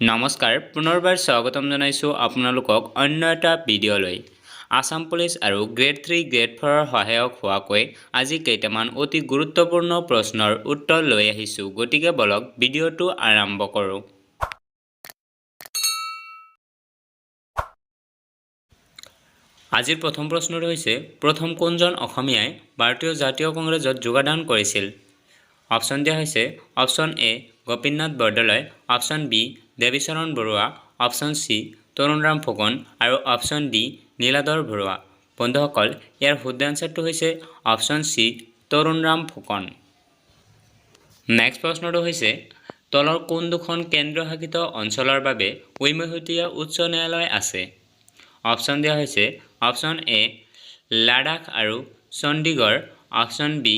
নমস্কাৰ পুনৰবাৰ স্বাগতম জনাইছোঁ আপোনালোকক অন্য এটা ভিডিঅ'লৈ। আসাম পুলিচ আৰু গ্ৰেড 3 গ্ৰেড 4 সহায়ক হোৱাকৈ আজি কেইটামান অতি গুৰুত্বপূৰ্ণ প্ৰশ্নৰ উত্তৰ লৈ আহিছোঁ। গতিকে বলক ভিডিঅ'টো আৰম্ভ কৰোঁ। আজিৰ প্ৰথম প্ৰশ্নটো হৈছে প্ৰথম কোনজন অসমীয়াই ভাৰতীয় জাতীয় কংগ্ৰেছত যোগদান কৰিছিল? অপশ্যন দিয়া হৈছে option A Gopinath Bordoloi, option B Debicharan Barua, option C Tarunram Phukan আৰু অপশ্যন ডি নীলাধৰ বৰুৱা। বন্ধুসকল, ইয়াৰ শুদ্ধ এনচাৰটো হৈছে option C Tarunram Phukan. Next প্ৰশ্নটো হৈছে তলৰ কোন দুখন কেন্দ্ৰীয় শাসিত অঞ্চলৰ বাবে উমৈহতীয়া উচ্চ ন্যায়ালয় আছে? অপশ্যন দিয়া হৈছে অপশ্যন এ লাডাখ আৰু চণ্ডীগড়, অপশ্যন বি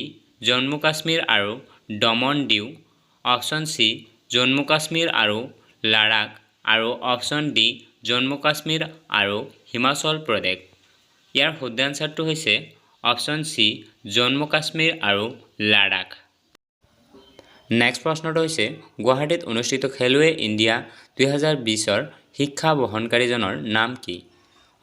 জম্মু কাশ্মীৰ আৰু দমন দিউ, অপশ্যন চি জম্মু কাশ্মীৰ আৰু লাডাখ আৰু অপশ্যন ডি জম্মু কাশ্মীৰ আৰু হিমাচল প্ৰদেশ। ইয়াৰ শুদ্ধ এনচাৰটো হৈছে অপশ্যন চি জম্মু কাশ্মীৰ আৰু লাডাখ। নেক্সট প্ৰশ্নটো হৈছে গুৱাহাটীত অনুষ্ঠিত খেলো ইণ্ডিয়া 2020ৰ শিক্ষা বহনকাৰীজনৰ নাম কি?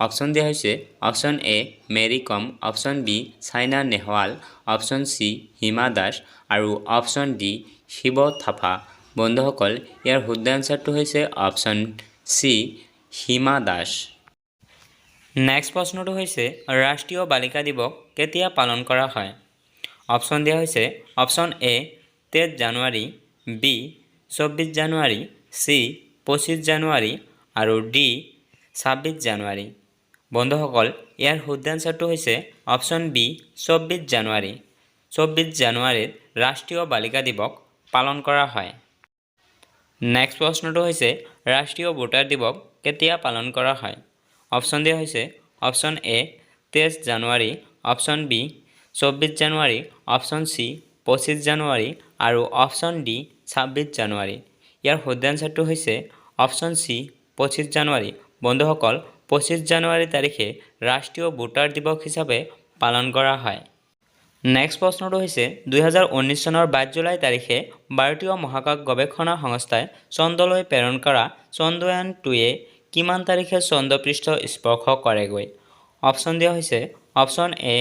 অপশ্যন দিয়া হৈছে option A Mary Kom, option B Saina Nehwal, option C Hima Das আৰু অপশ্যন ডি শিৱ থাপা। বন্ধুসকল, ইয়াৰ শুদ্ধ এনচাৰটো হৈছে option C Hima Das. Next প্ৰশ্নটো হৈছে ৰাষ্ট্ৰীয় বালিকা দিৱস কেতিয়া পালন কৰা হয়? অপশ্যন দিয়া হৈছে অপশ্যন এ 23 জানুৱাৰী, বি 24 জানুৱাৰী, চি 25 জানুৱাৰী আৰু ডি 26 জানুৱাৰী। বন্ধুসকল, ইয়াৰ শুদ্ধ এনচাৰটো হৈছে অপশ্যন বি 24 জানুৱাৰী। 24 জানুৱাৰীত ৰাষ্ট্ৰীয় বালিকা দিৱস পালন কৰা হয়। নেক্সট প্ৰশ্নটো হৈছে ৰাষ্ট্ৰীয় ভোটাৰ দিৱস কেতিয়া পালন কৰা হয়? অপশ্যন দিয়া হৈছে অপশ্যন এ 23 জানুৱাৰী, অপশ্যন বি 24 জানুৱাৰী, অপশ্যন চি 25 জানুৱাৰী আৰু অপশ্যন ডি 26 জানুৱাৰী। ইয়াৰ শুদ্ধ এনচাৰটো হৈছে অপশ্যন চি 25 জানুৱাৰী। বন্ধুসকল, 25 জানুৱাৰী তাৰিখে ৰাষ্ট্ৰীয় ভোটাৰ দিৱস হিচাপে পালন কৰা হয়। নেক্সট প্ৰশ্নটো হৈছে 2019 চনৰ 22 জুলাই তাৰিখে ভাৰতীয় মহাকাশ গৱেষণা সংস্থাই চন্দ্ৰলৈ প্ৰেৰণ কৰা চন্দ্ৰয়ান-2য়ে কিমান তাৰিখে চন্দ্ৰপৃষ্ঠ স্পৰ্শ কৰেগৈ? অপশ্যন দিয়া হৈছে অপশ্যন এ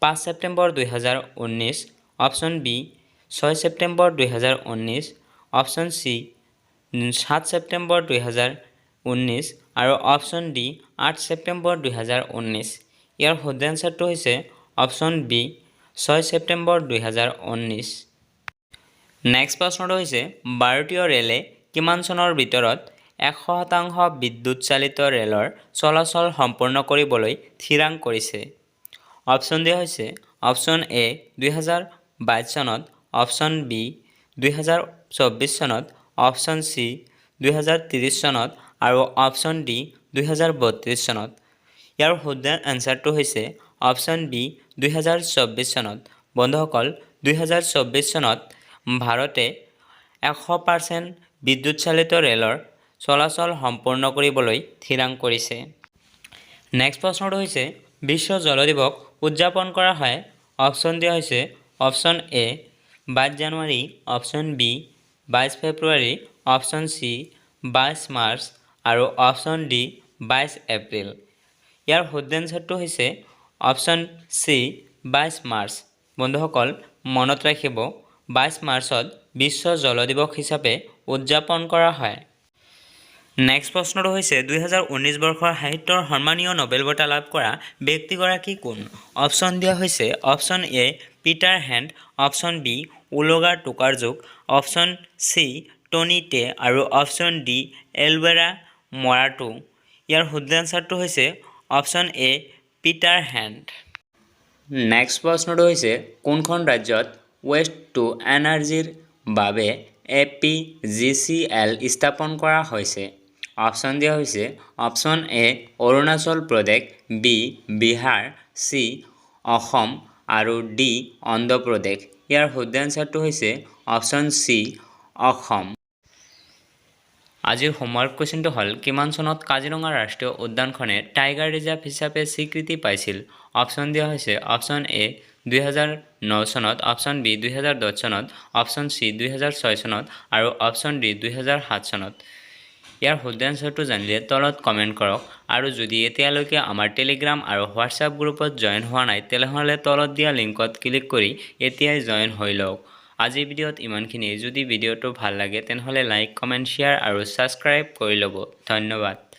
5 ছেপ্টেম্বৰ 2019, অপশ্যন বি 6 ছেপ্টেম্বৰ 2019, অপশ্যন চি 7 ছেপ্টেম্বৰ 2019 আৰু অপশ্যন ডি 8 ছেপ্টেম্বৰ 2019। ইয়াৰ শুদ্ধ এনচাৰটো হৈছে অপশ্যন বি 6 ছেপ্টেম্বৰ 2019। নেক্সট প্ৰশ্নটো হৈছে ভাৰতীয় ৰেলে কিমান চনৰ ভিতৰত 100% বিদ্যুৎ চালিত ৰেলৰ চলাচল সম্পূৰ্ণ কৰিবলৈ থিৰাং কৰিছে? অপশ্যন দিয়া হৈছে অপশ্যন এ 2022 চনত, অপশ্যন বি 2024 চনত, অপশ্যন চি 2030 চনত আৰু অপশ্যন ডি 2032 চনত। ইয়াৰ শুদ্ধ এনচাৰটো হৈছে অপশ্যন বি 2024 চনত। বন্ধুসকল, 2024 চনত ভাৰতে 100% বিদ্যুৎ চালিত ৰেলৰ চলাচল সম্পূৰ্ণ কৰিবলৈ থিৰাং কৰিছে। নেক্সট প্ৰশ্নটো হৈছে বিশ্ব জল দিৱস উদযাপন কৰা হয়? অপশ্যন দিয়া হৈছে অপশ্যন এ 22 জানুৱাৰী, অপশ্যন বি 22 ফেব্ৰুৱাৰী, অপশ্যন চি 22 মাৰ্চ আৰু অপশ্যন ডি 22 এপ্ৰিল। ইয়াৰ শুদ্ধ এনচাৰটো হৈছে অপশ্যন চি 22 মাৰ্চ। বন্ধুসকল, মনত ৰাখিব 22 মাৰ্চত বিশ্ব জল দিৱস হিচাপে উদযাপন কৰা হয়। নেক্সট প্ৰশ্নটো হৈছে 2019 বৰ্ষৰ সাহিত্যৰ সন্মানীয় নোবেল বঁটা লাভ কৰা ব্যক্তিগৰাকী কোন? অপশ্যন দিয়া হৈছে option A Peter Handke, option B Olga Tokarczuk, option C Tony টে আৰু অপশ্যন ডি এলৱেৰা মৰাটো। ইয়াৰ শুদ্ধ এনচাৰটো হৈছে option A Peter hand. Next প্ৰশ্নটো হৈছে কোনখন ৰাজ্যত ৱেষ্ট টু এনাৰ্জিৰ বাবে APGCL স্থাপন কৰা হৈছে? অপশ্যন দিয়া হৈছে option A Arunachal Pradesh, B Bihar, C Assam আৰু ডি অন্ধ্ৰ প্ৰদেশ। ইয়াৰ শুদ্ধ এনচাৰটো হৈছে অপশ্যন চি অসম। আজিৰ হোমৱৰ্ক কুৱেশ্যনটো হ'ল কিমান চনত কাজিৰঙা ৰাষ্ট্ৰীয় উদ্যানখনে টাইগাৰ ৰিজাৰ্ভ হিচাপে স্বীকৃতি পাইছিল? অপশ্যন দিয়া হৈছে অপশ্যন এ 2009 চনত, অপশ্যন বি 2010 চনত, অপশ্যন চি 2006 চনত আৰু অপশ্যন ডি 2007 চনত। ইয়াৰ শুদ্ধ এনচাৰটো জানিলে তলত কমেণ্ট কৰক আৰু যদি এতিয়ালৈকে আমাৰ টেলিগ্ৰাম আৰু হোৱাটছআপ গ্ৰুপত জইন হোৱা নাই তেনেহ'লে তলত দিয়া লিংকত ক্লিক কৰি এতিয়াই জইন হৈ লওক। আজিৰ ভিডিঅ'ত ইমানখিনিয়ে। যদি ভিডিঅ'টো ভাল লাগে তেনেহ'লে লাইক, কমেণ্ট, শ্বেয়াৰ আৰু ছাবস্ক্ৰাইব কৰি ল'ব। ধন্যবাদ।